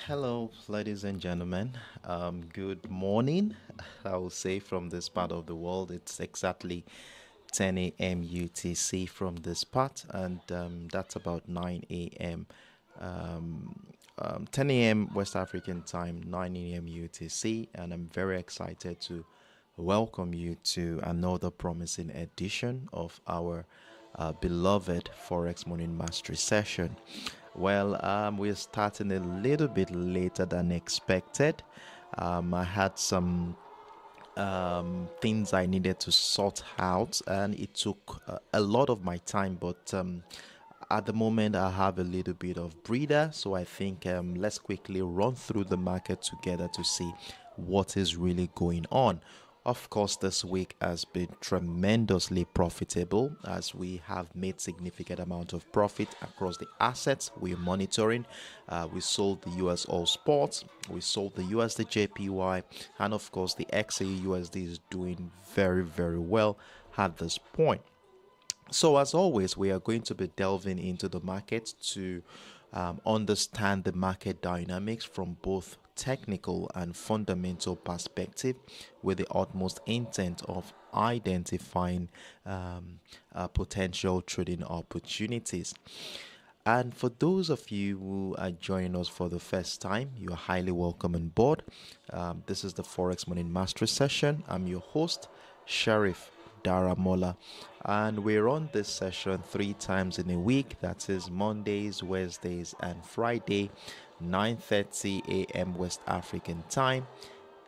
Hello, ladies and gentlemen. Good morning. I will say from this part of the world, it's exactly 10 a.m. UTC from this part, and that's about 9 a.m. 10 a.m. West African time, 9 a.m. UTC, and I'm very excited to welcome you to another promising edition of our beloved Forex Morning Mastery session. Well, we're starting a little bit later than expected. I had some things I needed to sort out, and it took a lot of my time. But at the moment, I have a little bit of breather, so I think let's quickly run through the market together to see what is really going on. Of course, this week has been tremendously profitable as we have made significant amount of profit across the assets we're monitoring. We sold the US All Sports, we sold the USDJPY, and of course the XAUUSD is doing very, very well at this point. So, as always, we are going to be delving into the market to understand the market dynamics from both technical and fundamental perspective with the utmost intent of identifying potential trading opportunities. And for those of you who are joining us for the first time, you're highly welcome on board. This is the Forex Morning Mastery session. I'm your host, Sheriff Daramola, and we're on this session 3 times in a week. That is Mondays, Wednesdays, and Friday, 9:30 a.m. West African time,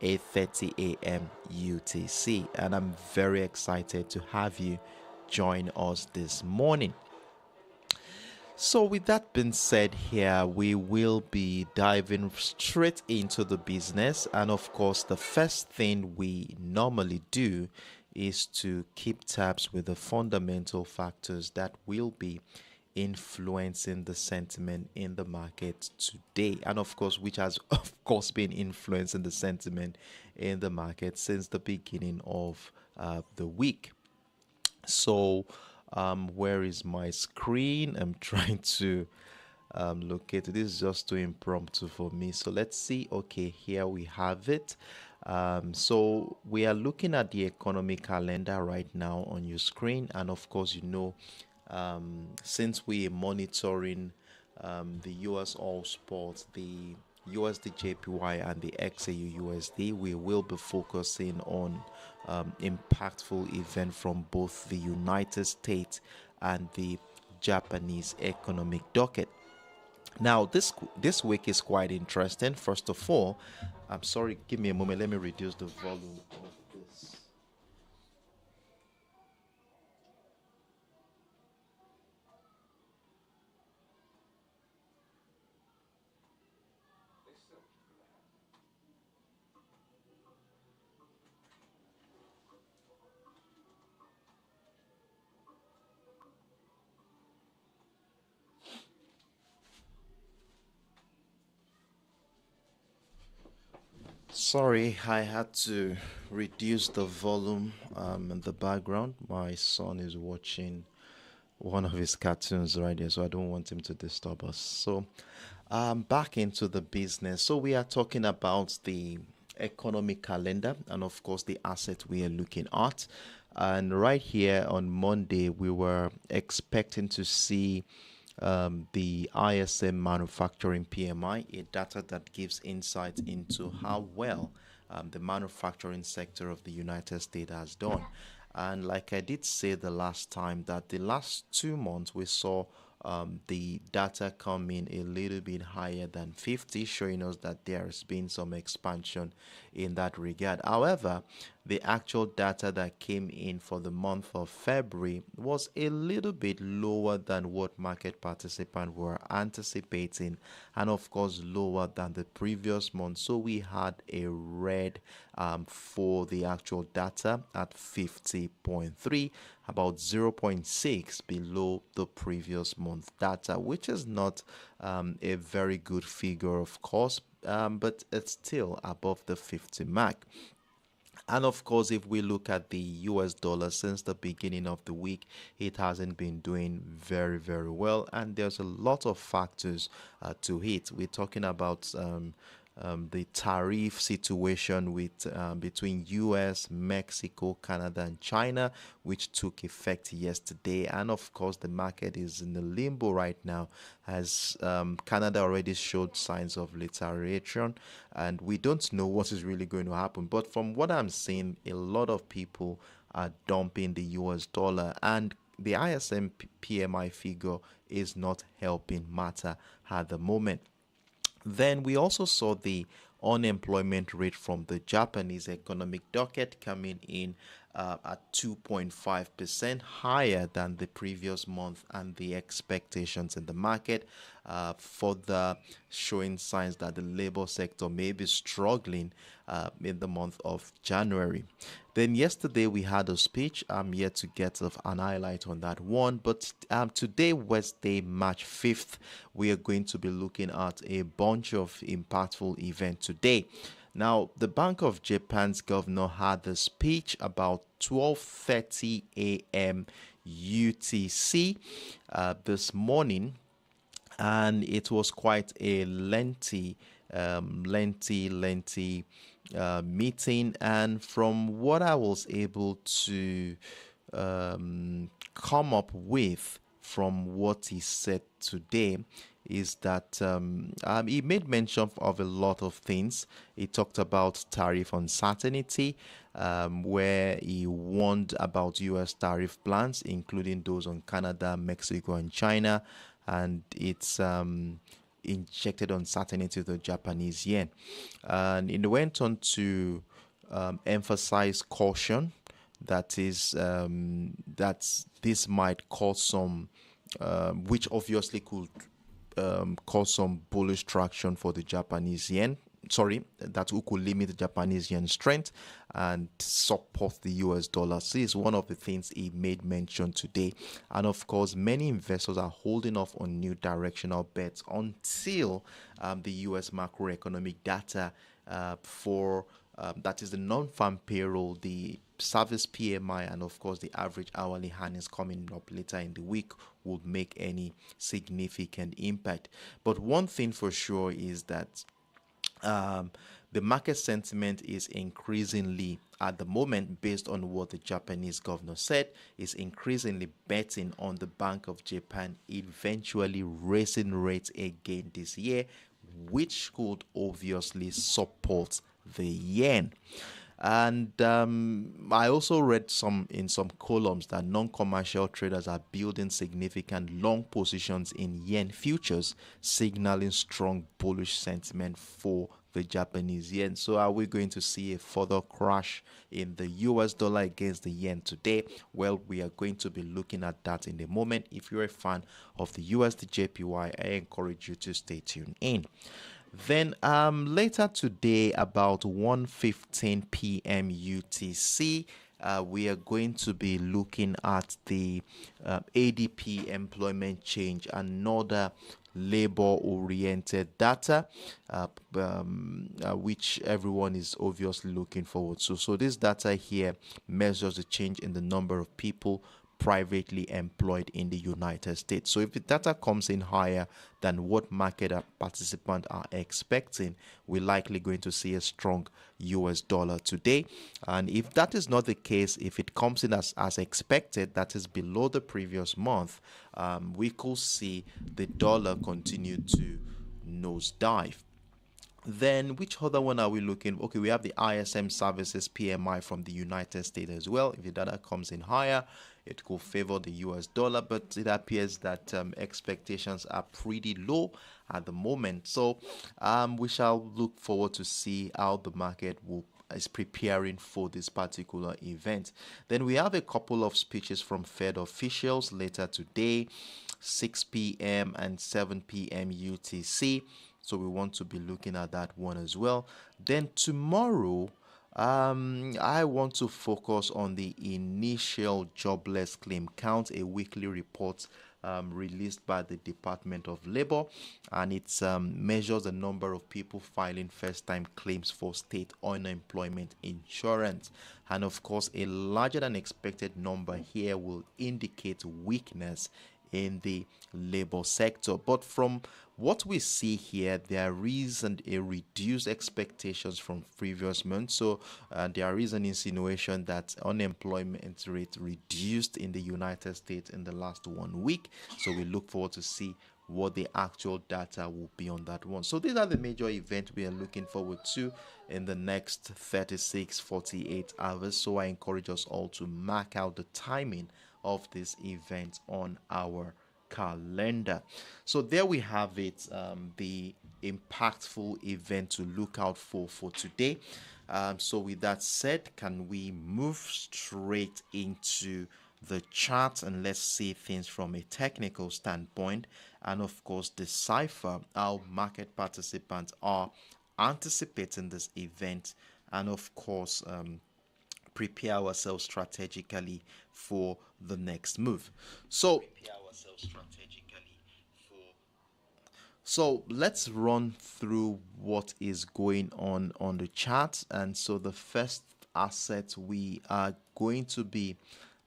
8:30 a.m. UTC. And I'm very excited to have you join us this morning. So, with that being said, here we will be diving straight into the business. And of course, the first thing we normally do is to keep tabs with the fundamental factors that will be influencing the sentiment in the market today, and of course which has of course been influencing the sentiment in the market since the beginning of the week. So where is my screen? I'm trying to locate it. This is just too impromptu for me, so let's see. Okay, here we have it. So we are looking at the economic calendar right now on your screen, and of course since we are monitoring the US All Sports, the USDJPY, and the XAUUSD, we will be focusing on impactful event from both the United States and the Japanese economic docket. Now, this week is quite interesting. First of all, I'm sorry, give me a moment. Let me reduce the volume of this. Sorry, I had to reduce the volume in the background. My son is watching one of his cartoons right there, so I don't want him to disturb us. So, back into the business. So, we are talking about the economic calendar and, of course, the asset we are looking at. And right here on Monday, we were expecting to see the ISM manufacturing PMI, a data that gives insight into how well the manufacturing sector of the United States has done. And like I did say the last time, that the last 2 months we saw the data come in a little bit higher than 50, showing us that there has been some expansion in that regard. However, the actual data that came in for the month of February was a little bit lower than what market participants were anticipating, and of course lower than the previous month. So we had a red for the actual data at 50.3, about 0.6 below the previous month data, which is not a very good figure, of course, but it's still above the 50 mark. And of course, if we look at the US dollar since the beginning of the week, it hasn't been doing very, very well. And there's a lot of factors to it. We're talking about the tariff situation with between US, Mexico, Canada, and China, which took effect yesterday. And of course, the market is in the limbo right now, as Canada already showed signs of deterioration, and we don't know what is really going to happen. But from what I'm seeing, a lot of people are dumping the US dollar, and the ISM PMI figure is not helping matter at the moment. Then we also saw the unemployment rate from the Japanese economic docket coming in at 2.5%, higher than the previous month and the expectations in the market, further showing signs that the labor sector may be struggling in the month of January. Then yesterday we had a speech. I'm yet to get an highlight on that one. But today, Wednesday, March 5th, we are going to be looking at a bunch of impactful events today. Now, the Bank of Japan's governor had a speech about 12:30 a.m. UTC this morning, and it was quite a lengthy meeting. And from what I was able to come up with from what he said today is that he made mention of a lot of things. He talked about tariff uncertainty, where he warned about US tariff plans, including those on Canada, Mexico, and China, and it's injected uncertainty to the Japanese yen. And it went on to emphasize caution, that is that this might cause some which obviously could cause some bullish traction for the Japanese yen. Sorry, that could limit the Japanese yen strength and support the US dollar. So this is one of the things he made mention today. And of course, many investors are holding off on new directional bets until the US macroeconomic data for that is the non-farm payroll, the service PMI, and of course the average hourly earnings coming up later in the week would make any significant impact. But one thing for sure is that the market sentiment is increasingly, at the moment, based on what the Japanese governor said, is increasingly betting on the Bank of Japan eventually raising rates again this year, which could obviously support the yen. And I also read in some columns that non-commercial traders are building significant long positions in yen futures, signaling strong bullish sentiment for the Japanese yen. So are we going to see a further crash in the US dollar against the yen today? Well, we are going to be looking at that in a moment. If you're a fan of the USDJPY, I encourage you to stay tuned in. Then later today, about 1:15 p.m. UTC, we are going to be looking at the ADP employment change, another labor-oriented data, which everyone is obviously looking forward to. So this data here measures the change in the number of people privately employed in the United States. So if the data comes in higher than what market participants are expecting, we're likely going to see a strong US dollar today. And if that is not the case, if it comes in as expected, that is below the previous month, we could see the dollar continue to nosedive. Then which other one are we looking? Okay, we have the ISM services PMI from the United States as well. If the data comes in higher, it could favor the US dollar, but it appears that expectations are pretty low at the moment. So we shall look forward to see how the market is preparing for this particular event. Then we have a couple of speeches from Fed officials later today, 6 p.m. and 7 p.m. UTC. So we want to be looking at that one as well. Then tomorrow, I want to focus on the initial jobless claim count, a weekly report released by the Department of Labor, and it measures the number of people filing first-time claims for state unemployment insurance. And of course, a larger than expected number here will indicate weakness in the labor sector. But from what we see here, there is a reduced expectations from previous months. So there is an insinuation that unemployment rate reduced in the United States in the last 1 week. So we look forward to see what the actual data will be on that one. So these are the major events we are looking forward to in the next 36-48 hours. So I encourage us all to mark out the timing of this event on our calendar. So there we have it, the impactful event to look out for today. So with that said, can we move straight into the chart and let's see things from a technical standpoint, and of course decipher how market participants are anticipating this event, and of course prepare ourselves strategically for the next move. So let's run through what is going on the chart. And so the first asset we are going to be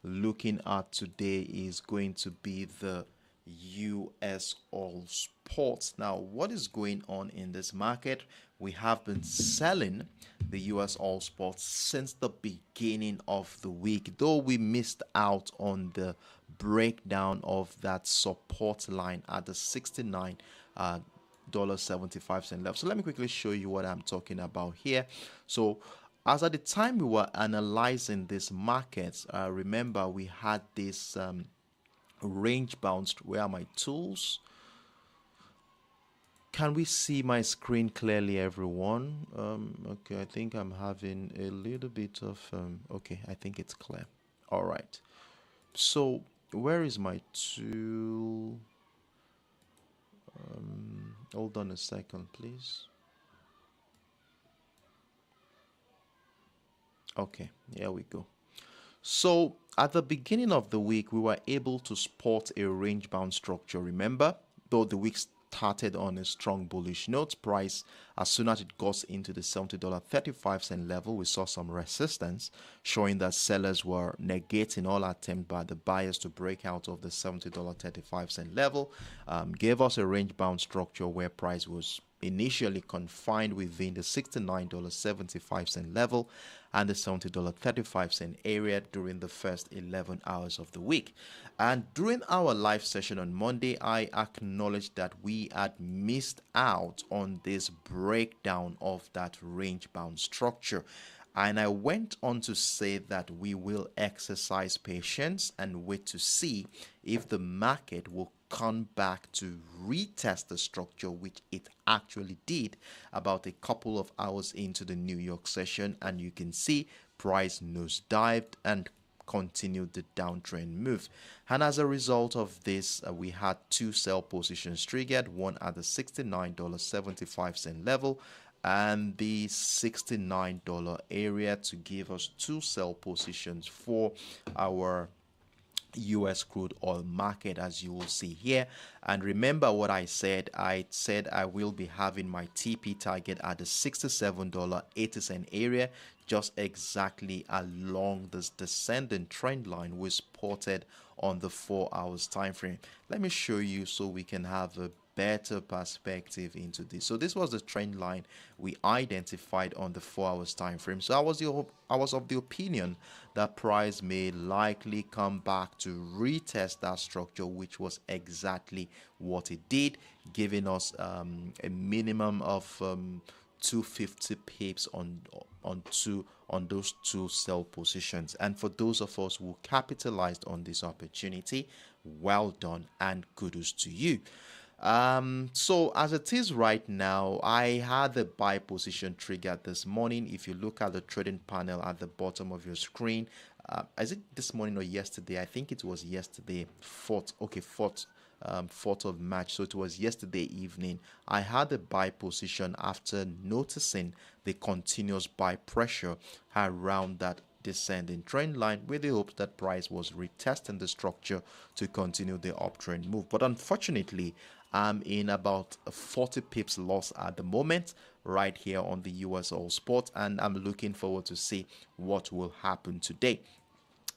looking at today is going to be the US oil spot. Now, what is going on in this market? We have been selling the US oil spot since the beginning of the week, though we missed out on the breakdown of that support line at the $69.75 level. So let me quickly show you what I'm talking about here. So as at the time we were analyzing this market, remember we had this range bounced. Where are my tools? Can we see my screen clearly, everyone? Okay, I think I'm having a little bit of okay, I think it's clear. All right, so where is my tool? Hold on a second, please. Okay, here we go. So at the beginning of the week, we were able to spot a range bound structure. Remember, though the week started on a strong bullish note, price, as soon as it got into the $70.35 level, we saw some resistance, showing that sellers were negating all attempt by the buyers to break out of the $70.35 level. Gave us a range bound structure where price was initially confined within the $69.75 level and the $70.35 area during the first 11 hours of the week. And during our live session on Monday, I acknowledged that we had missed out on this breakdown of that range bound structure. And I went on to say that we will exercise patience and wait to see if the market will come back to retest the structure, which it actually did about a couple of hours into the New York session. And you can see price nosedived and continued the downtrend move. And as a result of this, we had two sell positions triggered, one at the $69.75 level and the $69 area, to give us two sell positions for our US crude oil market, as you will see here. And remember what I said I will be having my TP target at the $67.80 area, just exactly along this descending trend line we spotted on the 4 hours time frame. Let me show you so we can have a better perspective into this. So this was the trend line we identified on the 4 hours time frame. So I was of the opinion that price may likely come back to retest that structure, which was exactly what it did, giving us a minimum of 250 pips on those two sell positions. And for those of us who capitalized on this opportunity, well done and kudos to you. So as it is right now, I had the buy position triggered this morning. If you look at the trading panel at the bottom of your screen, is it this morning or yesterday? I think it was yesterday, 4th of March. So it was yesterday evening. I had a buy position after noticing the continuous buy pressure around that descending trend line with the hopes that price was retesting the structure to continue the uptrend move. But unfortunately, I'm in about a 40 pips loss at the moment right here on the US All Spot, and I'm looking forward to see what will happen today.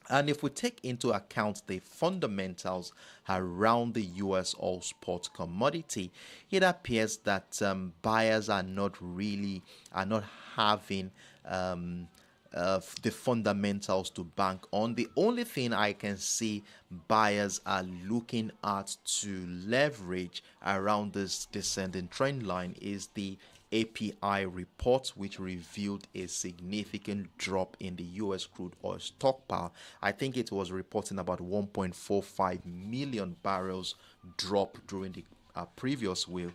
And if we take into account the fundamentals around the US All Spot commodity, it appears that buyers are not having the fundamentals to bank on. The only thing I can see buyers are looking at to leverage around this descending trend line is the API report, which revealed a significant drop in the US crude oil stockpile. I think it was reporting about 1.45 million barrels drop during the previous week,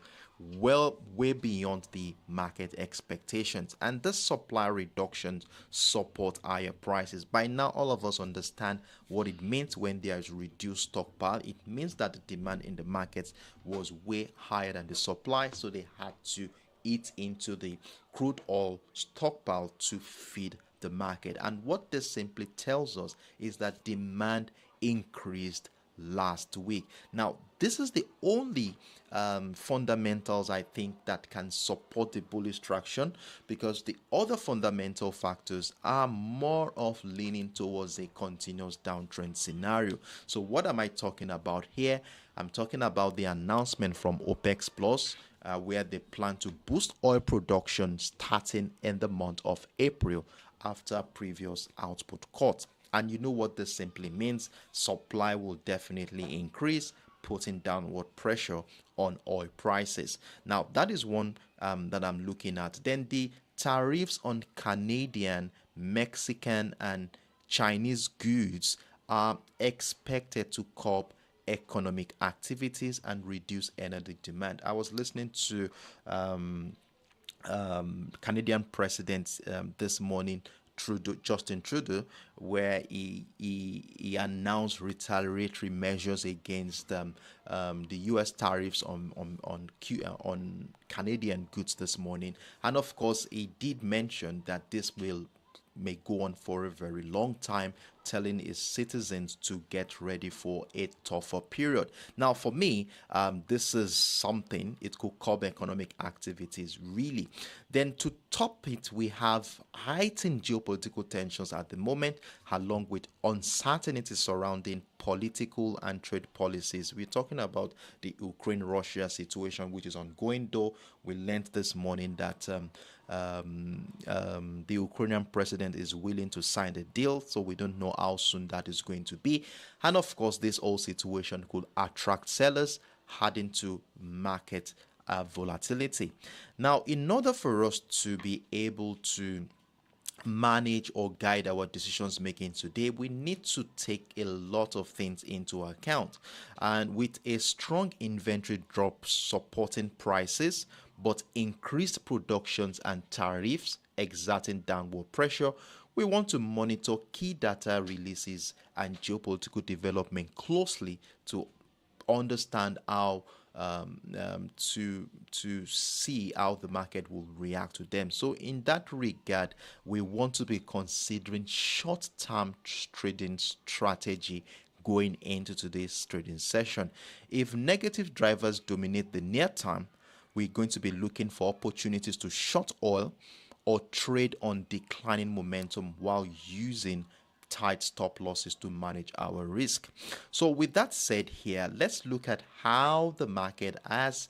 well way beyond the market expectations, and this supply reduction support higher prices. By now all of us understand what it means when there is reduced stockpile. It means that the demand in the markets was way higher than the supply, so they had to eat into the crude oil stockpile to feed the market. And what this simply tells us is that demand increased last week. Now, this is the only fundamentals I think that can support the bullish traction, because the other fundamental factors are more of leaning towards a continuous downtrend scenario. So what am I talking about here? I'm talking about the announcement from OPEC Plus, where they plan to boost oil production starting in the month of April after previous output cuts. And you know what this simply means? Supply will definitely increase, putting downward pressure on oil prices. Now, that is one that I'm looking at. Then the tariffs on Canadian, Mexican, and Chinese goods are expected to curb economic activities and reduce energy demand. I was listening to Canadian President this morning, Justin Trudeau, where he announced retaliatory measures against the U.S. tariffs on Canadian goods this morning, and of course he did mention that this may go on for a very long time, telling its citizens to get ready for a tougher period. Now, for me, this is something, it could curb economic activities, really. Then to top it, we have heightened geopolitical tensions at the moment, along with uncertainty surrounding political and trade policies. We're talking about the Ukraine-Russia situation, which is ongoing, though we learned this morning that the Ukrainian president is willing to sign the deal, so we don't know how soon that is going to be. And of course, this whole situation could attract sellers, adding to market volatility. Now, in order for us to be able to manage or guide our decisions making today, we need to take a lot of things into account. And with a strong inventory drop supporting prices, but increased productions and tariffs exerting downward pressure, we want to monitor key data releases and geopolitical development closely to understand how to see how the market will react to them. So in that regard, we want to be considering short-term trading strategy going into today's trading session. If negative drivers dominate the near term, we're going to be looking for opportunities to short oil or trade on declining momentum while using tight stop losses to manage our risk. So with that said here, let's look at how the market has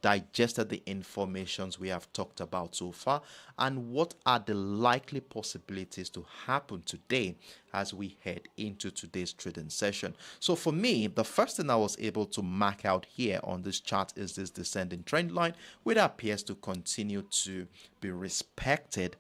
digested the informations we have talked about so far, and what are the likely possibilities to happen today as we head into today's trading session. So for me, the first thing I was able to mark out here on this chart is this descending trend line, which appears to continue to be respected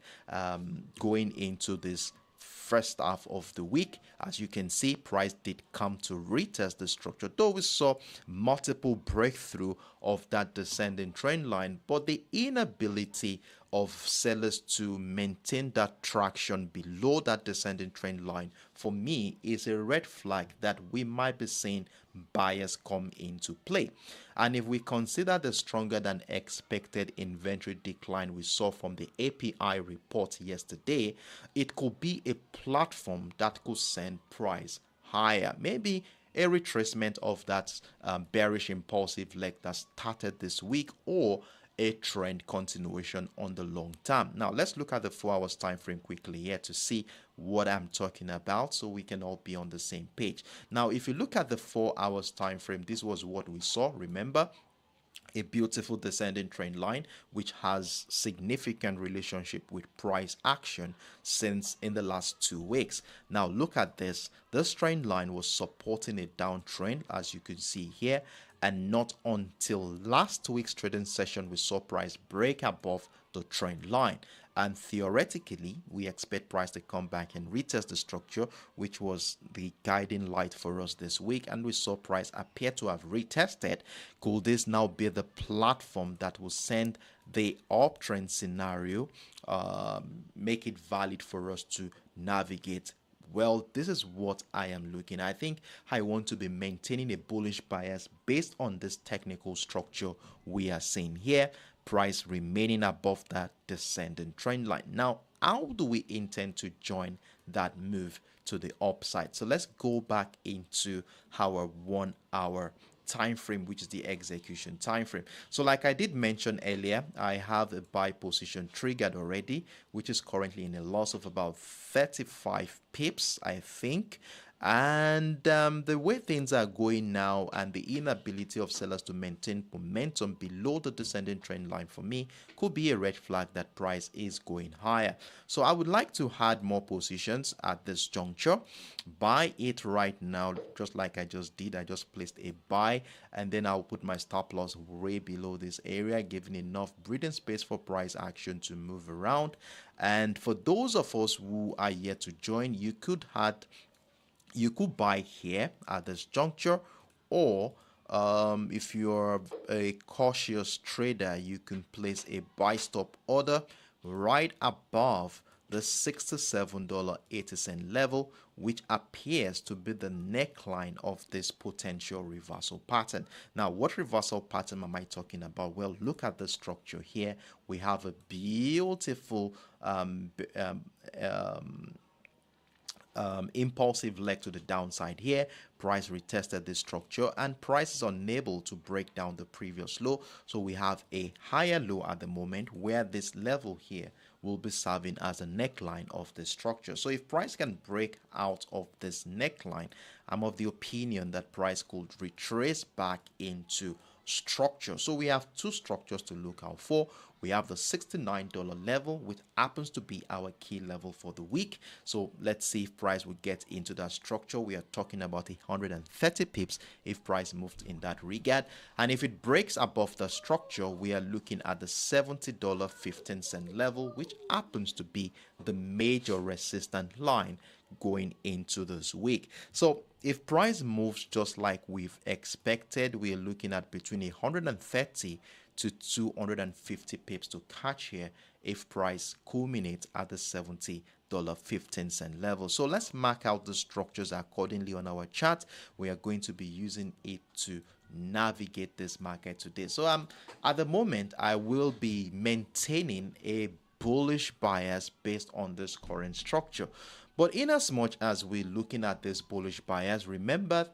going into this first half of the week. As you can see, price did come to retest the structure, though we saw multiple breakthrough of that descending trend line, but the inability of sellers to maintain that traction below that descending trend line for me is a red flag that we might be seeing buyers come into play. And if we consider the stronger than expected inventory decline we saw from the API report yesterday, it could be a platform that could send price higher. Maybe a retracement of that bearish impulsive leg that started this week, or a trend continuation on the long term. Now let's look at the 4 hours time frame quickly here to see what I'm talking about, so we can all be on the same page. Now if you look at the 4 hours time frame, this was what we saw. Remember, a beautiful descending trend line which has significant relationship with price action since in the last 2 weeks. Now look at this. This trend line was supporting a downtrend, as you can see here, and not until last week's trading session we saw price break above the trend line. And theoretically, we expect price to come back and retest the structure, which was the guiding light for us this week. And we saw price appear to have retested. Could this now be the platform that will send the uptrend scenario, make it valid for us to navigate? Well, this is what I am looking at. I think I want to be maintaining a bullish bias based on this technical structure we are seeing here. Price remaining above that descending trend line. Now, how do we intend to join that move to the upside? So let's go back into our 1 hour time frame, which is the execution time frame. So like I did mention earlier, I have a buy position triggered already, which is currently in a loss of about 35 pips, I think. And the way things are going now, and the inability of sellers to maintain momentum below the descending trend line, for me could be a red flag that price is going higher. So I would like to add more positions at this juncture. Buy it right now, just like I just did. I just placed a buy, and then I'll put my stop loss way below this area, giving enough breathing space for price action to move around. And for those of us who are yet to join, you could buy here at this juncture, or if you're a cautious trader, you can place a buy stop order right above the $67.80 level, which appears to be the neckline of this potential reversal pattern. Now, what reversal pattern am I talking about? Well, look at the structure here. We have a beautiful impulsive leg to the downside here. Price retested this structure, and price is unable to break down the previous low. So we have a higher low at the moment, where this level here will be serving as a neckline of the structure. So if price can break out of this neckline, I'm of the opinion that price could retrace back into structure. So we have two structures to look out for. We have the $69 level, which happens to be our key level for the week. So let's see if price will get into that structure. We are talking about 130 pips if price moved in that regard. And if it breaks above the structure, we are looking at the $70.15 level, which happens to be the major resistance line going into this week. So if price moves just like we've expected, we are looking at between 130 to 250 pips to catch here if price culminates at the $70.15 level. So let's mark out the structures accordingly on our chart. We are going to be using it to navigate this market today. So at the moment, I will be maintaining a bullish bias based on this current structure. But in as much as we're looking at this bullish bias, remember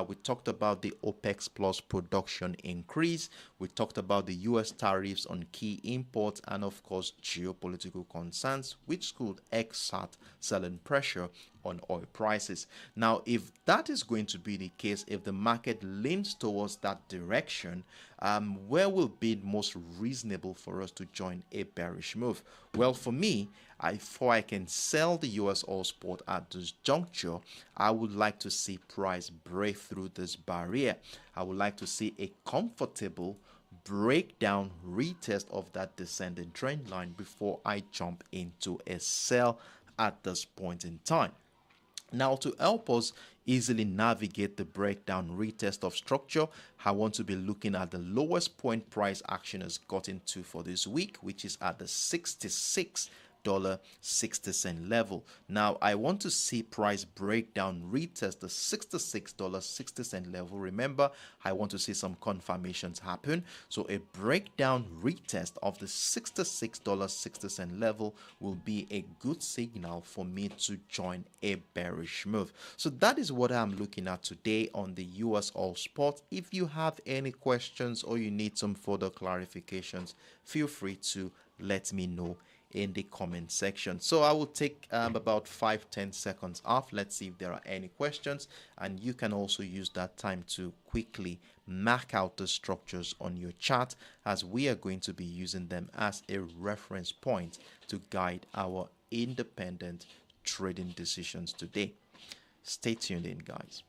we talked about the OPEC plus production increase. We talked about the US tariffs on key imports, and of course geopolitical concerns, which could exert selling pressure on oil prices. Now, if that is going to be the case, if the market leans towards that direction, where will be most reasonable for us to join a bearish move? Well, for me, before I can sell the USOILSPOT at this juncture, I would like to see price break through this barrier. I would like to see a comfortable breakdown retest of that descending trend line before I jump into a sell at this point in time. Now, to help us easily navigate the breakdown retest of structure, I want to be looking at the lowest point price action has gotten to for this week, which is at the $66.60 level. Now, I want to see price breakdown retest the $66.60 level. Remember, I want to see some confirmations happen. So a breakdown retest of the $66.60 level will be a good signal for me to join a bearish move. So that is what I'm looking at today on the US All Spot. If you have any questions or you need some further clarifications, feel free to let me know in the comment section. So I will take about 5-10 seconds off. Let's see if there are any questions, and you can also use that time to quickly mark out the structures on your chart, as we are going to be using them as a reference point to guide our independent trading decisions today. Stay tuned in, guys.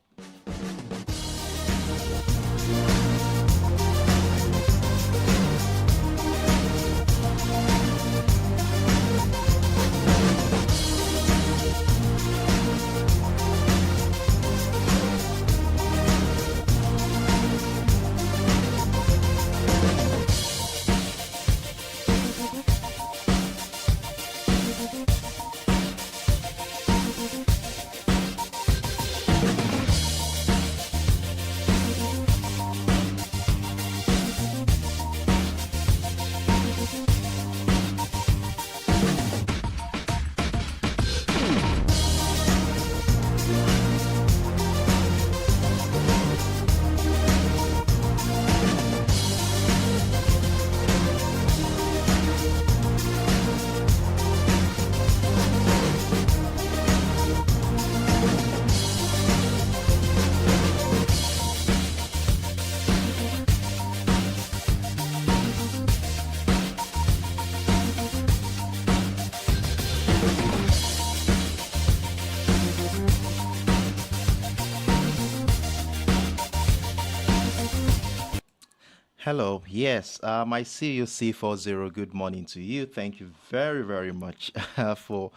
Hello, yes, I see you C40. Good morning to you. Thank you very, very much for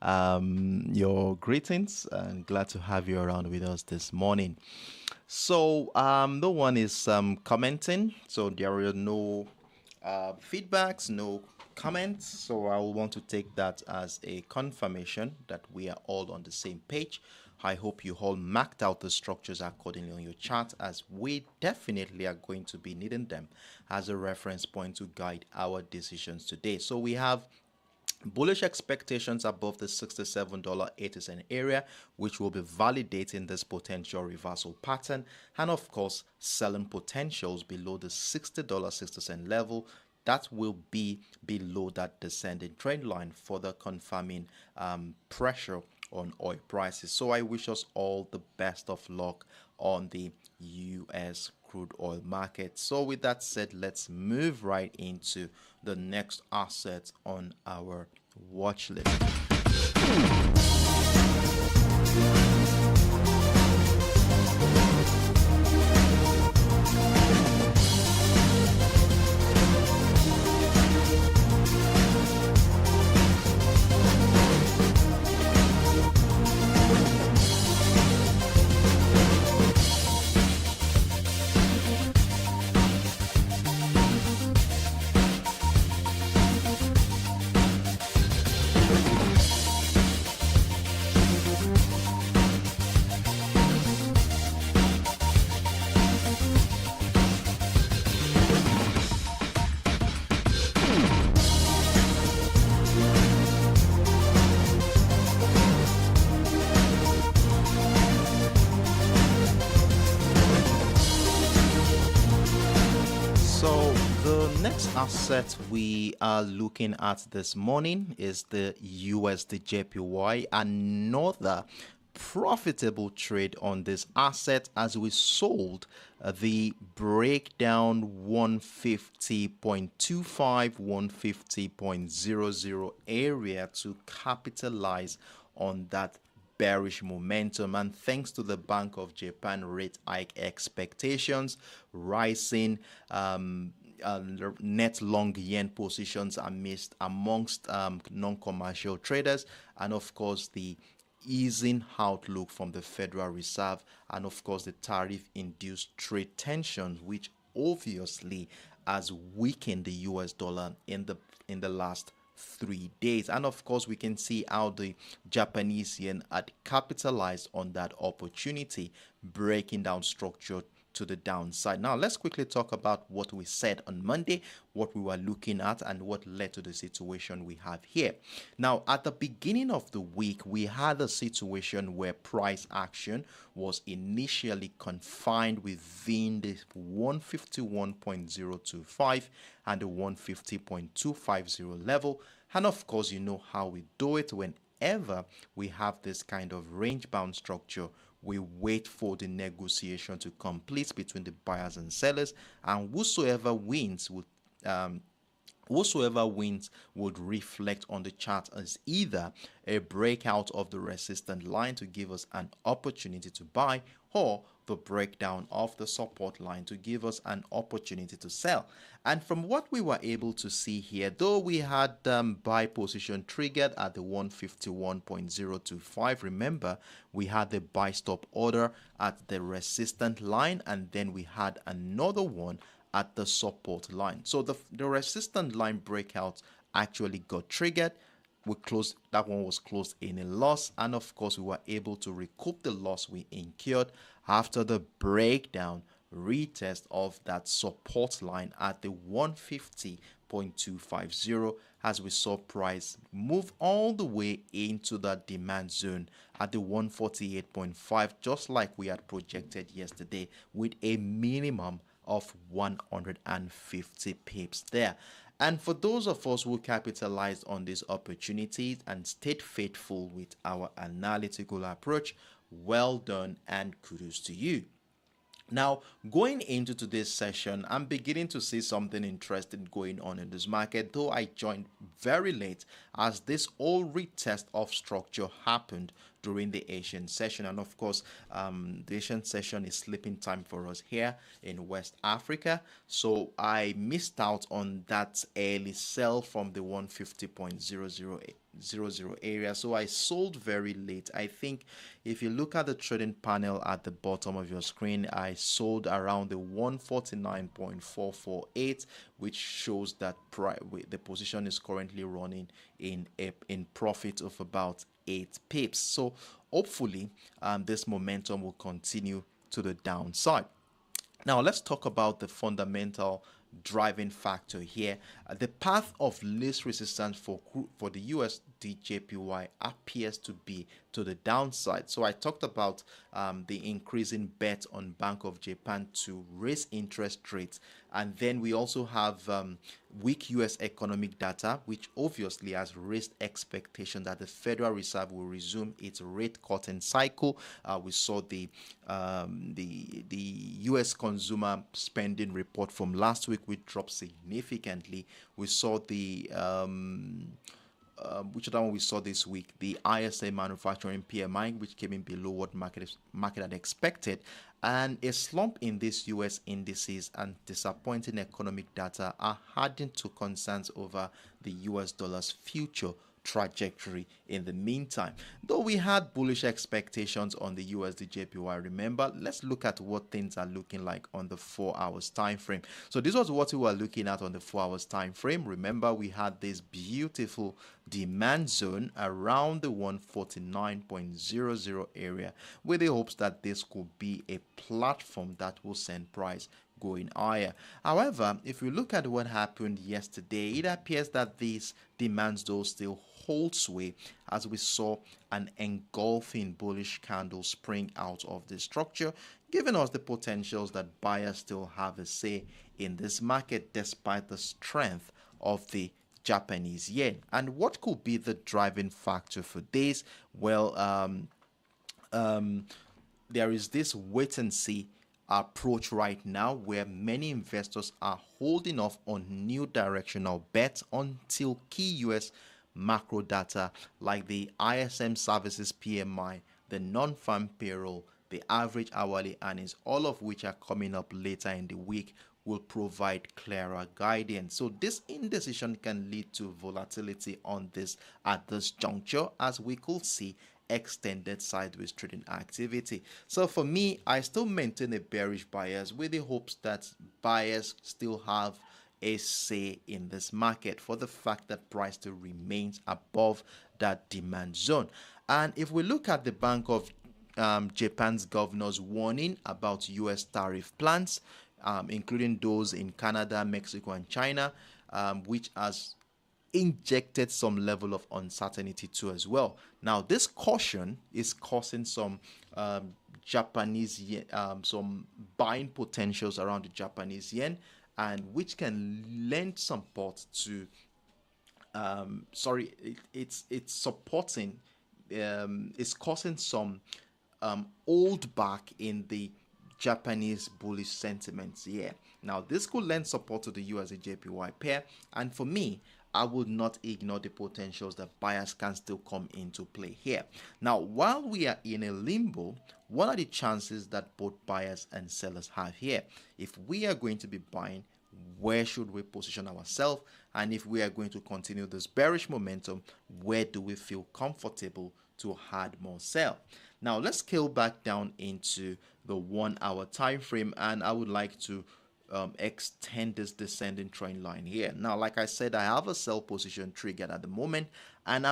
your greetings, and glad to have you around with us this morning. So, no one is commenting, so there are no feedbacks, no comments. So, I will want to take that as a confirmation that we are all on the same page. I hope you all marked out the structures accordingly on your chart, as we definitely are going to be needing them as a reference point to guide our decisions today. So we have bullish expectations above the $67.80 area, which will be validating this potential reversal pattern, and of course selling potentials below the $60.60 level. That will be below that descending trend line, further confirming pressure on oil prices. So I wish us all the best of luck on the US crude oil market. So with that said, let's move right into the next asset on our watch list. Asset we are looking at this morning is the USDJPY. Another profitable trade on this asset, as we sold the breakdown 150.25 150.00 area to capitalize on that bearish momentum, and thanks to the Bank of Japan rate hike expectations, rising net long yen positions amongst non-commercial traders, and of course the easing outlook from the Federal Reserve, and of course the tariff-induced trade tensions, which obviously has weakened the US dollar in the last 3 days. And of course we can see how the Japanese yen had capitalized on that opportunity, breaking down structure to the downside. Now let's quickly talk about what we said on Monday, what we were looking at, and what led to the situation we have here. Now at the beginning of the week, we had a situation where price action was initially confined within the 151.025 and the 150.250 level. And of course, you know how we do it. Whenever we have this kind of range bound structure, we wait for the negotiation to complete between the buyers and sellers, and whosoever wins would reflect on the chart as either a breakout of the resistance line to give us an opportunity to buy, or the breakdown of the support line to give us an opportunity to sell. And from what we were able to see here, though we had buy position triggered at the 151.025, remember we had the buy stop order at the resistance line, and then we had another one at the support line. So the resistance line breakout actually got triggered. We closed, that one was closed in a loss, and of course we were able to recoup the loss we incurred after the breakdown retest of that support line at the 150.250, as we saw price move all the way into the demand zone at the 148.5, just like we had projected yesterday, with a minimum of 150 pips there. And for those of us who capitalized on these opportunities and stayed faithful with our analytical approach, well done and kudos to you. Now, going into today's session, I'm beginning to see something interesting going on in this market, though I joined very late as this whole retest of structure happened during the Asian session. And of course, the Asian session is sleeping time for us here in West Africa. So I missed out on that early sell from the 150.00 area. So I sold very late. I think if you look at the trading panel at the bottom of your screen, I sold around the 149.448, which shows that the position is currently running in profit of about 8 pips. So hopefully this momentum will continue to the downside. Now let's talk about the fundamental driving factor here. The path of least resistance for the USDJPY appears to be to the downside. So I talked about the increasing bet on Bank of Japan to raise interest rates, and then we also have weak US economic data, which obviously has raised expectation that the Federal Reserve will resume its rate cutting cycle. We saw the US consumer spending report from last week, which dropped significantly. We saw the which other one we saw this week? The ISA manufacturing PMI, which came in below what market had expected, and a slump in these US indices and disappointing economic data are adding to concerns over the US dollar's future trajectory in the meantime. Though we had bullish expectations on the USDJPY, remember, let's look at what things are looking like on the 4 hours time frame. So this was what we were looking at on the 4 hours time frame. Remember, we had this beautiful demand zone around the 149.00 area with the hopes that this could be a platform that will send price going higher. However, if we look at what happened yesterday, it appears that these demands though still hold sway, as we saw an engulfing bullish candle spring out of the structure, giving us the potentials that buyers still have a say in this market despite the strength of the Japanese yen. And what could be the driving factor for this? Well, there is this wait and see approach right now where many investors are holding off on new directional bets until key US macro data like the ISM services PMI, the non-farm payroll, the average hourly earnings, all of which are coming up later in the week, will provide clearer guidance. So this indecision can lead to volatility on this at this juncture, as we could see extended sideways trading activity. So for me, I still maintain a bearish bias with the hopes that buyers still have a say in this market for the fact that price still remains above that demand zone. And if we look at the Bank of Japan's governor's warning about US tariff plans, including those in Canada, Mexico, and China, which has injected some level of uncertainty too as well. Now, this caution is causing some Japanese yen, some buying potentials around the Japanese yen, and which can lend support to it's supporting it's causing some hold back in the Japanese bullish sentiments here. Now, this could lend support to the USDJPY pair, and for me, I would not ignore the potentials that buyers can still come into play here. Now, while we are in a limbo, what are the chances that both buyers and sellers have here? If we are going to be buying, where should we position ourselves? And if we are going to continue this bearish momentum, where do we feel comfortable to add more sell? Now, let's scale back down into the 1 hour time frame, and I would like to extend this descending trend line here. Now, like I said, I have a sell position triggered at the moment, and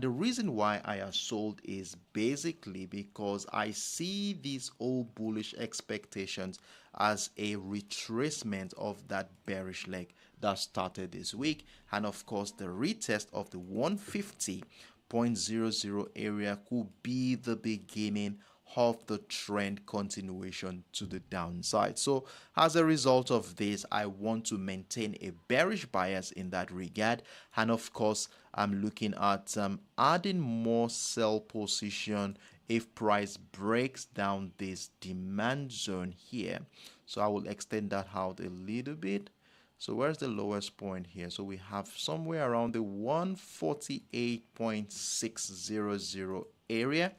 the reason why I have sold is basically because I see these old bullish expectations as a retracement of that bearish leg that started this week, and of course the retest of the 150.00 area could be the beginning of the trend continuation to the downside. So as a result of this, I want to maintain a bearish bias in that regard, and of course I'm looking at adding more sell position if price breaks down this demand zone here. So I will extend that out a little bit. So where's the lowest point here? So we have somewhere around the 148.600 area.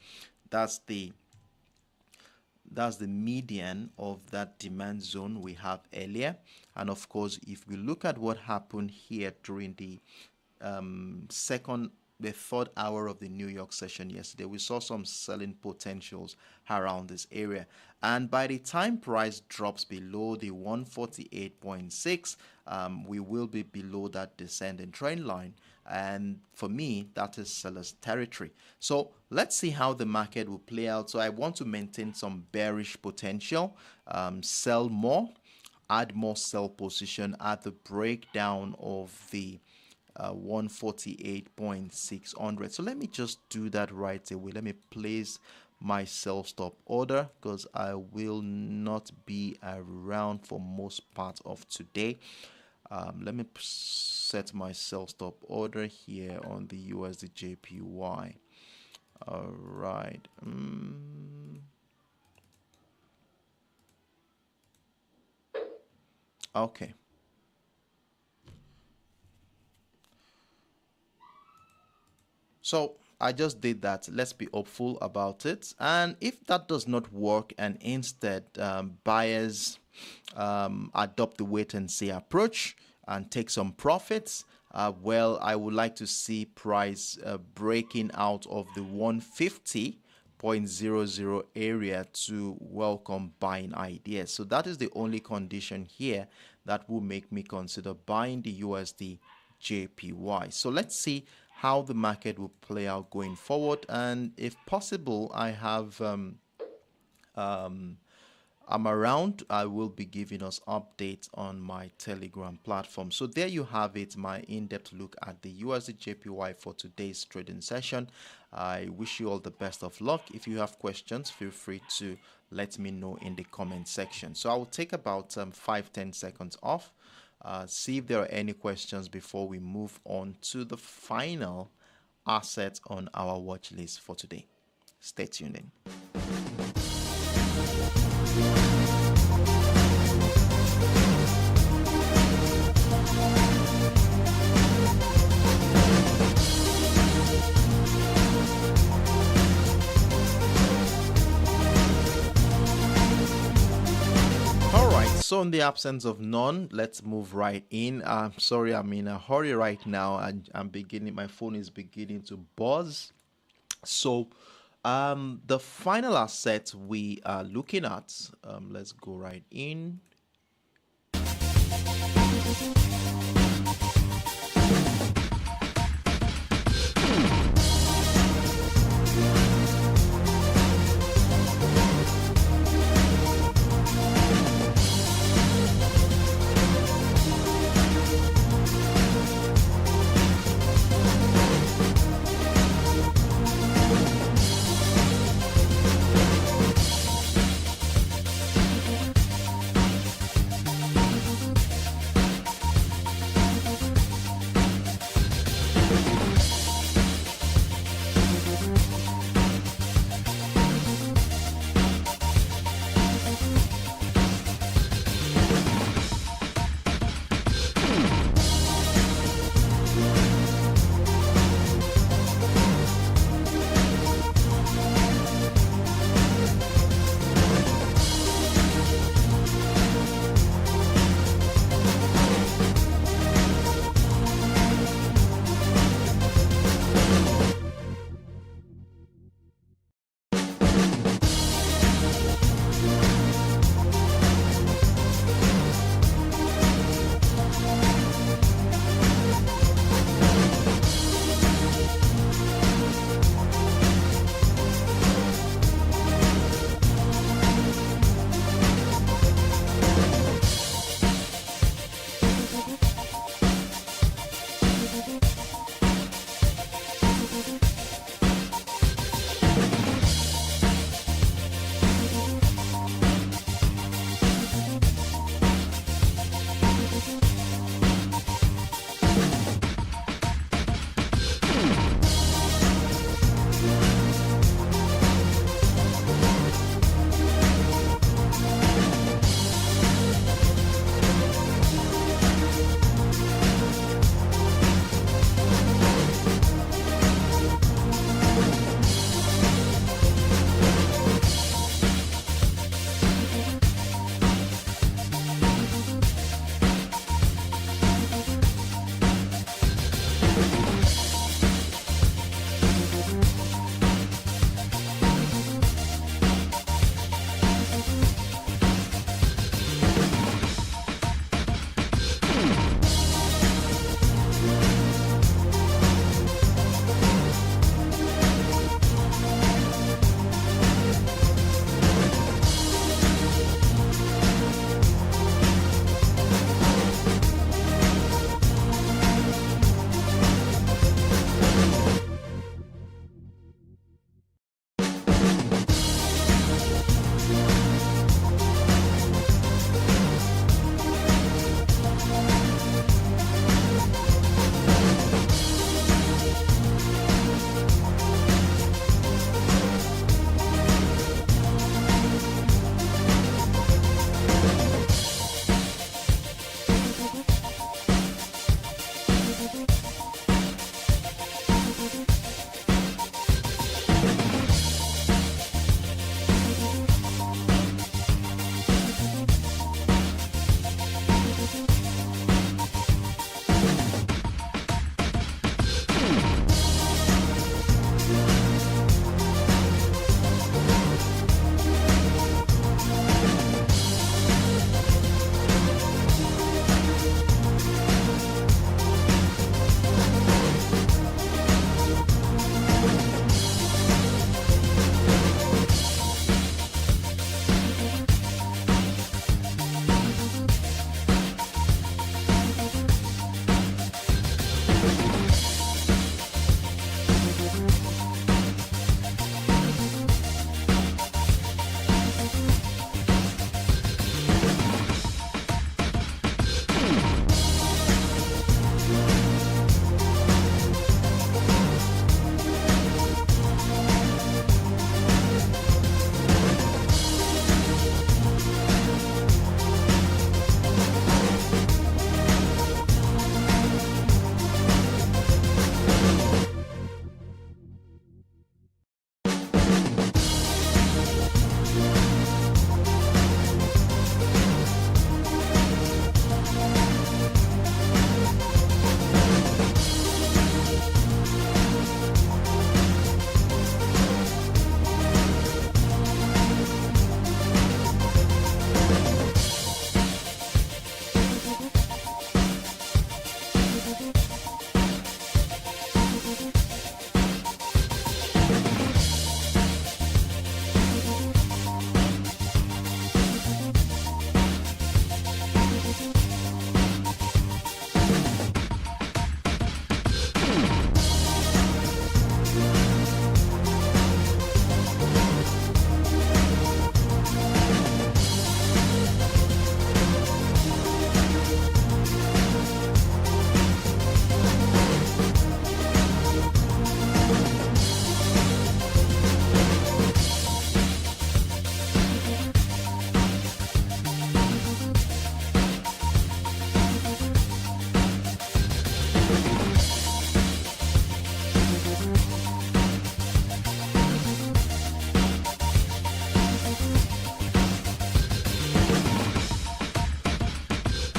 That's the median of that demand zone we have earlier. And of course, if we look at what happened here during the third hour of the New York session yesterday, we saw some selling potentials around this area. And by the time price drops below the 148.6, we will be below that descending trend line. And for me, that is seller's territory. So let's see how the market will play out. So I want to maintain some bearish potential, sell more, add more sell position at the breakdown of the 148.600. So let me just do that right away. Let me place my sell stop order because I will not be around for most part of today. Let me set my sell stop order here on the USDJPY. All right. Okay. So I just did that. Let's be hopeful about it. And if that does not work and instead buyers adopt the wait and see approach and take some profits, well, I would like to see price breaking out of the 150.00 area to welcome buying ideas. So that is the only condition here that will make me consider buying the USDJPY. So let's see how the market will play out going forward, and if possible, I have I'm around. I will be giving us updates on my Telegram platform. So there you have it, my in-depth look at the USDJPY for today's trading session. I wish you all the best of luck. If you have questions, feel free to let me know in the comment section. So I will take about 5-10 seconds off. See if there are any questions before we move on to the final asset on our watch list for today. Stay tuned in. So in the absence of none, let's move right in. I'm sorry, I'm in a hurry right now, and my phone is beginning to buzz. So, the final asset we are looking at, let's go right in.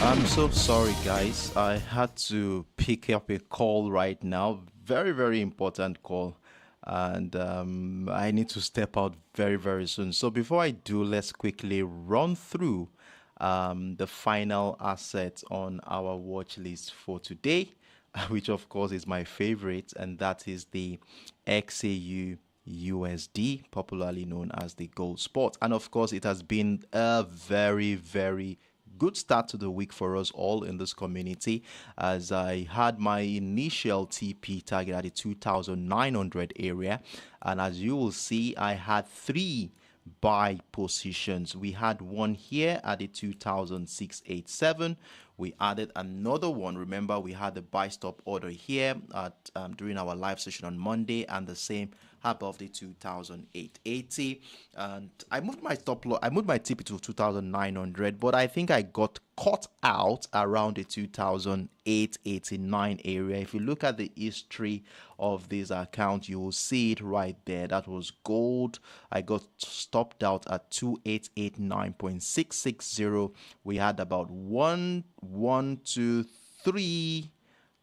I'm so sorry, guys. I had to pick up a call right now. Very, very important call. And I need to step out very, very soon. So before I do, let's quickly run through the final asset on our watch list for today, which of course is my favorite, and that is the XAUUSD, popularly known as the gold spot. And of course, it has been a very, very good start to the week for us all in this community, as I had my initial TP target at the 2,900 area, and as you will see, I had three buy positions. We had one here at the 2,687. We added another one. Remember, we had the buy stop order here at during our live session on Monday, and the same above the 2,880. And I moved my stop loss, I moved my TP to 2,900, but I think I got caught out around the 2,889 area. If you look at the history of this account, you will see it right there. That was gold. I got stopped out at 2,889.660. We had about one, two, three,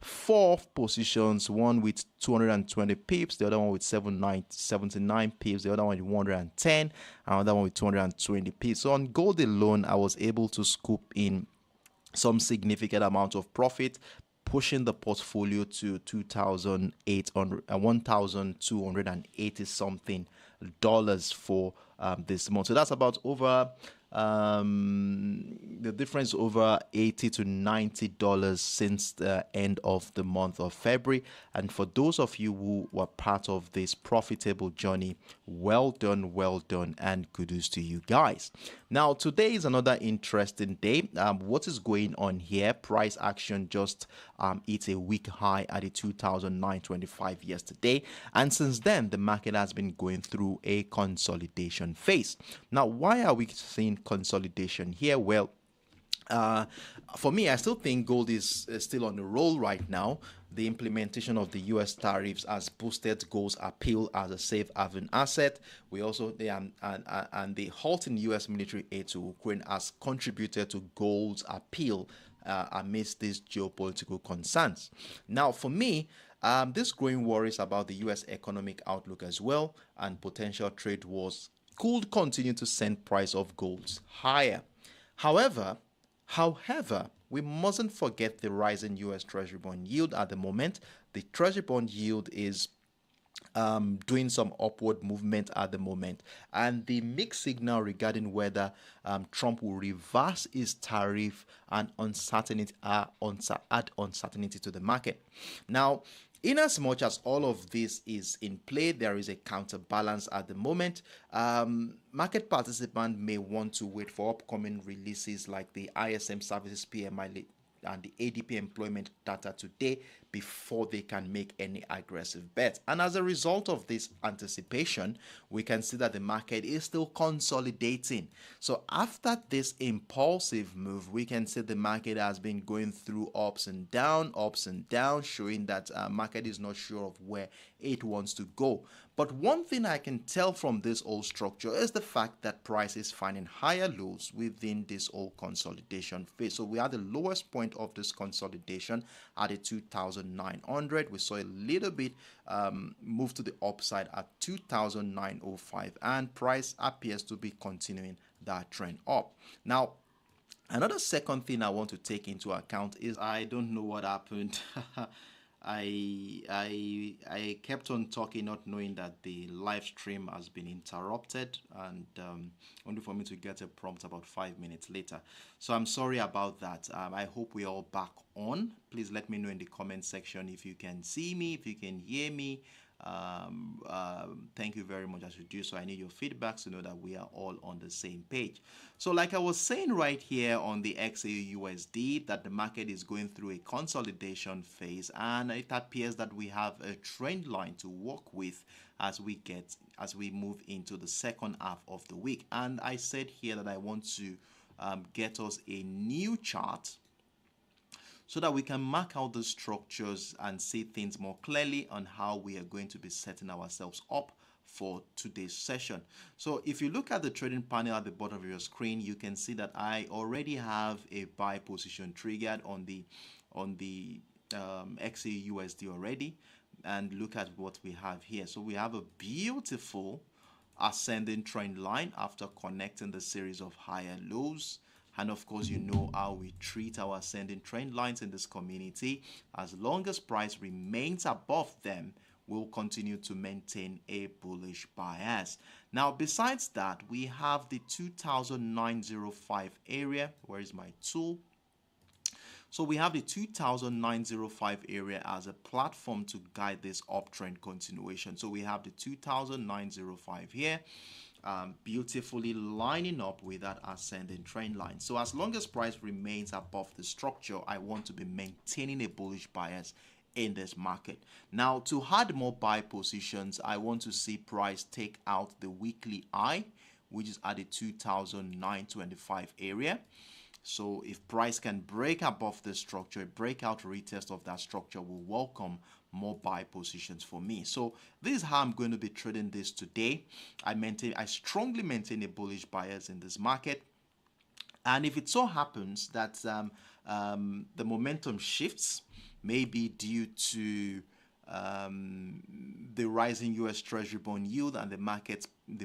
four positions, one with 220 pips, the other one with 79 pips, the other one with 110, another one with 220 pips. So on gold alone, I was able to scoop in some significant amount of profit, pushing the portfolio to 2,800 $1,280 something dollars for this month. So that's about over the difference over $80 to $90 since the end of the month of February. And for those of you who were part of this profitable journey, well done, and kudos to you guys. Now, today is another interesting day. What is going on here? Price action just hit a week high at the 2,925 yesterday, and since then the market has been going through a consolidation phase. Now, why are we seeing consolidation here? Well, for me, I still think gold is still on the roll right now. The implementation of the U.S. tariffs has boosted gold's appeal as a safe haven asset. We also and the halt in U.S. military aid to Ukraine has contributed to gold's appeal amidst these geopolitical concerns. Now, for me, this growing worries about the U.S. economic outlook as well and potential trade wars could continue to send price of gold higher. However, we mustn't forget the rising U.S. Treasury bond yield at the moment. The Treasury bond yield is doing some upward movement at the moment, and the mixed signal regarding whether Trump will reverse his tariff and uncertainty add uncertainty to the market. Now, in as much as all of this is in play, there is a counterbalance at the moment. Market participants may want to wait for upcoming releases like the ISM Services PMI and the ADP employment data today before they can make any aggressive bets. And as a result of this anticipation, we can see that the market is still consolidating. So after this impulsive move, we can see the market has been going through ups and down, showing that market is not sure of where it wants to go. But one thing I can tell from this whole structure is the fact that price is finding higher lows within this whole consolidation phase. So we are the lowest point of this consolidation at a 2,900. We saw a little bit move to the upside at 2,905, and price appears to be continuing that trend up. Now, another second thing I want to take into account is I don't know what happened. I kept on talking, not knowing that the live stream has been interrupted, and only for me to get a prompt about 5 minutes later. So I'm sorry about that. I hope we're all back on. Please let me know in the comment section if you can see me, if you can hear me. Thank you very much as you do so. I need your feedback to know that we are all on the same page. So like I was saying right here on the XAUUSD, that the market is going through a consolidation phase, and it appears that we have a trend line to work with as we move into the second half of the week. And I said here that I want to get us a new chart so that we can mark out the structures and see things more clearly on how we are going to be setting ourselves up for today's session. So if you look at the trading panel at the bottom of your screen, you can see that I already have a buy position triggered on the XAUUSD already. And look at what we have here. So we have a beautiful ascending trend line after connecting the series of higher lows. And of course, you know how we treat our ascending trend lines in this community. As long as price remains above them, we'll continue to maintain a bullish bias. Now, besides that, we have the 2,905 area. Where is my tool? So we have the 2,905 area as a platform to guide this uptrend continuation. So we have the 2,905 here, beautifully lining up with that ascending trend line. So as long as price remains above the structure, I want to be maintaining a bullish bias in this market. Now, to add more buy positions, I want to see price take out the weekly high, which is at the 2,925 area. So if price can break above the structure, a breakout retest of that structure will welcome more buy positions for me. So this is how I'm going to be trading this today. I strongly maintain a bullish bias in this market. And if it so happens that the momentum shifts, maybe due to the rising US Treasury bond yield and the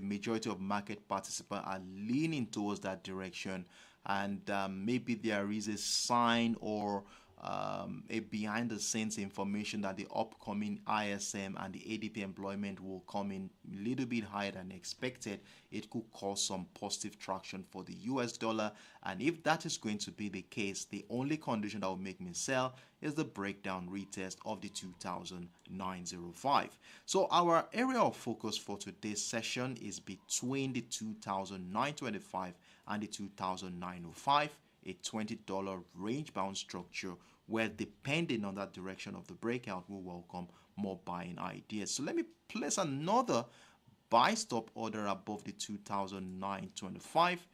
majority of market participants are leaning towards that direction, and maybe there is a sign or a behind the scenes information that the upcoming ISM and the ADP employment will come in a little bit higher than expected, it could cause some positive traction for the US dollar. And if that is going to be the case, the only condition that will make me sell is the breakdown retest of the 2,905. So our area of focus for today's session is between the 2,925 and the 2,905, a $20 range bound structure where, depending on that direction of the breakout, will welcome more buying ideas. So let me place another buy stop order above the 2,925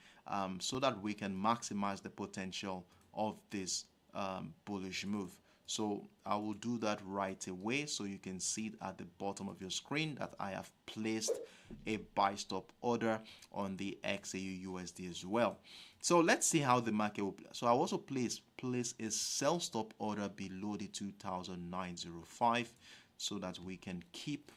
so that we can maximize the potential of this bullish move. So I will do that right away, so you can see at the bottom of your screen that I have placed a buy stop order on the XAUUSD as well. So let's see how the market will play. So I also place a sell stop order below the 2,905 so that we can keep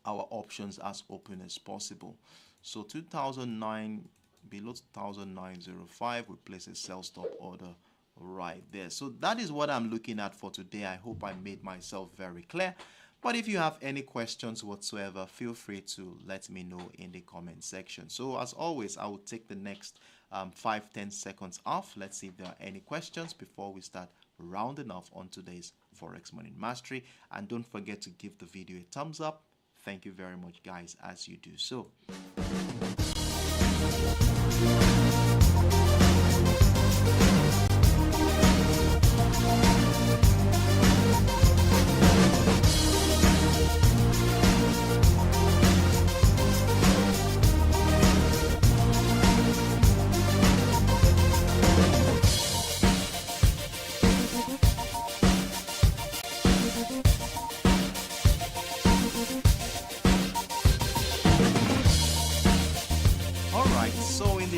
our options as open as possible. So 2,009 below 2,905, we place a sell stop order right there. So that is what I'm looking at for today. I hope I made myself very clear. But if you have any questions whatsoever, feel free to let me know in the comment section. So as always, I will take the next 5-10 seconds off. Let's see if there are any questions before we start rounding off on today's Forex Money Mastery. And don't forget to give the video a thumbs up. Thank you very much, guys, as you do so.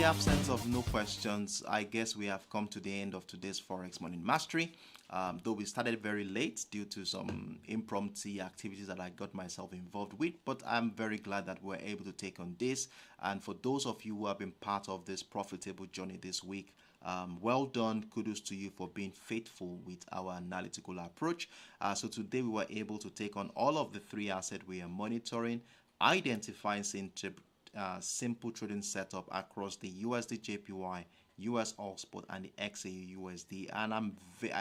Absence of no questions, I guess we have come to the end of today's Forex Money Mastery. Though we started very late due to some impromptu activities that I got myself involved with, but I'm very glad that we're able to take on this. And for those of you who have been part of this profitable journey this week, well done. Kudos to you for being faithful with our analytical approach. So today we were able to take on all of the three assets we are monitoring, identifying simple trading setup across the USDJPY, USOILSPOT, and the XAUUSD, and I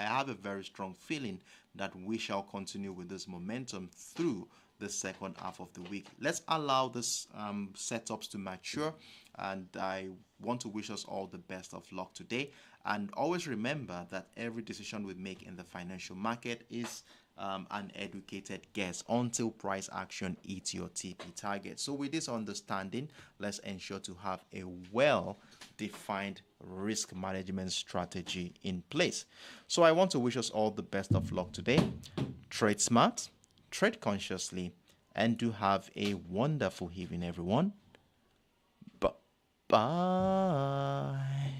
have a very strong feeling that we shall continue with this momentum through the second half of the week. Let's allow this setups to mature, and I want to wish us all the best of luck today. And always remember that every decision we make in the financial market is an educated guess until price action hits your TP target. So with this understanding, let's ensure to have a well-defined risk management strategy in place. So I want to wish us all the best of luck today. Trade smart, trade consciously, and do have a wonderful evening, everyone. Bye.